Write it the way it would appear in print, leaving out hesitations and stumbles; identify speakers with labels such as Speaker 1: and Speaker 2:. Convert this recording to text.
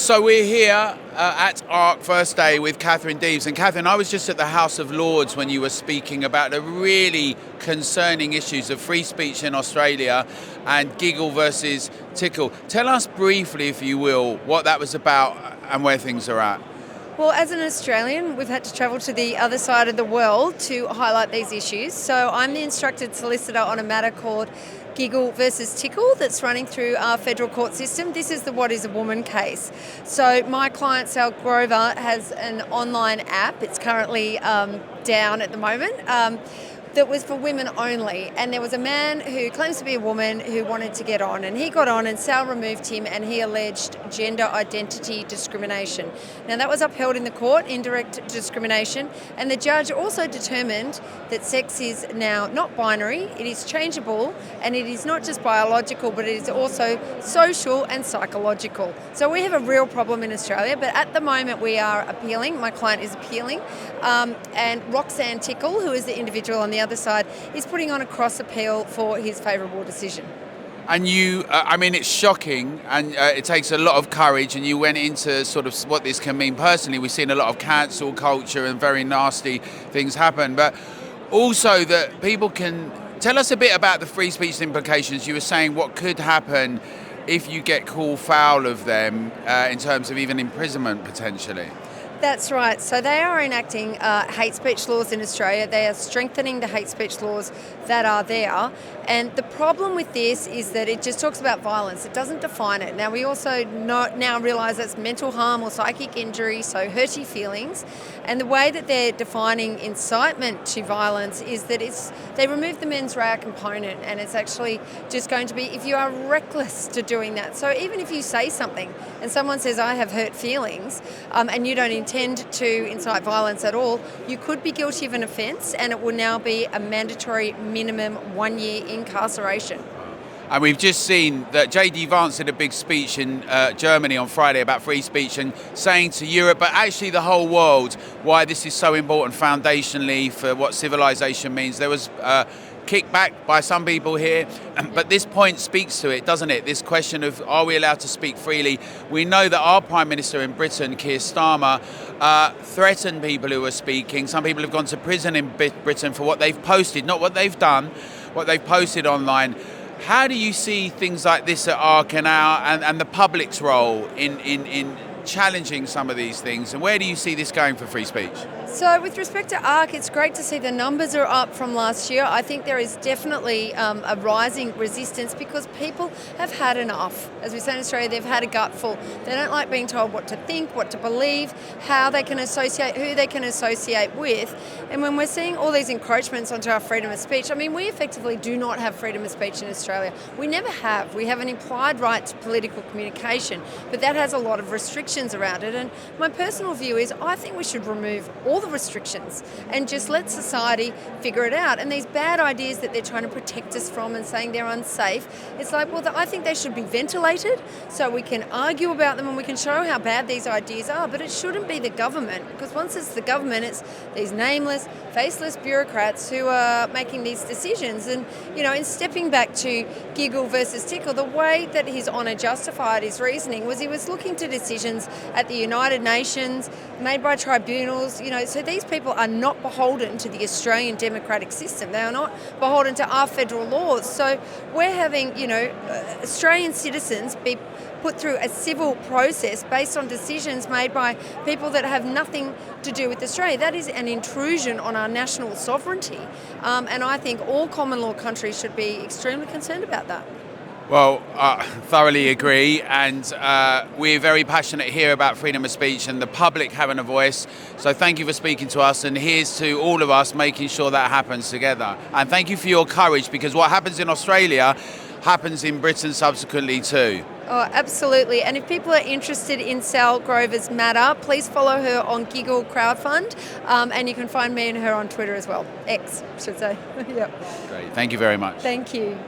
Speaker 1: So we're here at ARC First Day with Katherine Deves. And Katherine, I was just at the House of Lords when you were speaking about the really concerning issues of free speech in Australia and giggle versus tickle. Tell us briefly, if you will, what that was about and where things are at.
Speaker 2: Well, as an Australian, we've had to travel to the other side of the world to highlight these issues. So I'm the instructed solicitor on a matter called Giggle versus Tickle that's running through our federal court system. This is the What is a Woman case. So my client, Sal Grover, has an online app. It's currently down at the moment. That was for women only, and there was a man who claims to be a woman who wanted to get on, and he got on and Sal removed him and he alleged gender identity discrimination. Now that was upheld in the court, indirect discrimination, and the judge also determined that sex is now not binary, it is changeable, and it is not just biological but it is also social and psychological. So we have a real problem in Australia, but at the moment we are appealing, my client is appealing, and Roxanne Tickle, who is the individual on the other side, is putting on a cross appeal for his favourable decision.
Speaker 1: And you, it's shocking and it takes a lot of courage, and you went into sort of what this can mean personally. We've seen a lot of cancel culture and very nasty things happen, but also that people can tell us a bit about the free speech implications. You were saying what could happen if you get called foul of them in terms of even imprisonment potentially.
Speaker 2: That's right. So they are enacting hate speech laws in Australia. They are strengthening the hate speech laws that are there. And the problem with this is that it just talks about violence. It doesn't define it. Now, we also now realise that's mental harm or psychic injury, so hurty feelings. And the way that they're defining incitement to violence is that they remove the mens rea component, and it's actually just going to be if you are reckless to doing that. So even if you say something and someone says, I have hurt feelings, and you don't intend to incite violence at all, you could be guilty of an offence, and it will now be a mandatory minimum 1 year incarceration.
Speaker 1: And we've just seen that J.D. Vance did a big speech in Germany on Friday about free speech and saying to Europe, but actually the whole world, why this is so important foundationally for what civilization means. There was kickback by some people here, but this point speaks to it, doesn't it? This question of are we allowed to speak freely? We know that our Prime Minister in Britain, Keir Starmer, threatened people who were speaking. Some people have gone to prison in Britain for what they've posted, not what they've done, what they've posted online. How do you see things like this at ARC and the public's role in challenging some of these things, and where do you see this going for free speech?
Speaker 2: So with respect to ARC, it's great to see the numbers are up from last year. I think there is definitely a rising resistance because people have had enough. As we say in Australia, they've had a gutful. They don't like being told what to think, what to believe, how they can associate, who they can associate with. And when we're seeing all these encroachments onto our freedom of speech, we effectively do not have freedom of speech in Australia. We never have. We have an implied right to political communication, but that has a lot of restrictions around it. And my personal view is I think we should remove all the restrictions and just let society figure it out. And these bad ideas that they're trying to protect us from and saying they're unsafe, it's like, well, I think they should be ventilated so we can argue about them and we can show how bad these ideas are, but it shouldn't be the government, because once it's the government, it's these nameless, faceless bureaucrats who are making these decisions. And, in stepping back to Giggle versus Tickle, the way that His Honour justified his reasoning was he was looking to decisions at the United Nations made by tribunals, so these people are not beholden to the Australian democratic system. They are not beholden to our federal laws. So we're having, Australian citizens be put through a civil process based on decisions made by people that have nothing to do with Australia. That is an intrusion on our national sovereignty. And I think all common law countries should be extremely concerned about that.
Speaker 1: Well, thoroughly agree, and we're very passionate here about freedom of speech and the public having a voice. So thank you for speaking to us, and here's to all of us making sure that happens together. And thank you for your courage, because what happens in Australia happens in Britain subsequently too.
Speaker 2: Oh, absolutely. And if people are interested in Sal Grover's matter, please follow her on Giggle Crowdfund, and you can find me and her on Twitter as well. X, I should say. Yep.
Speaker 1: Great. Thank you very much.
Speaker 2: Thank you.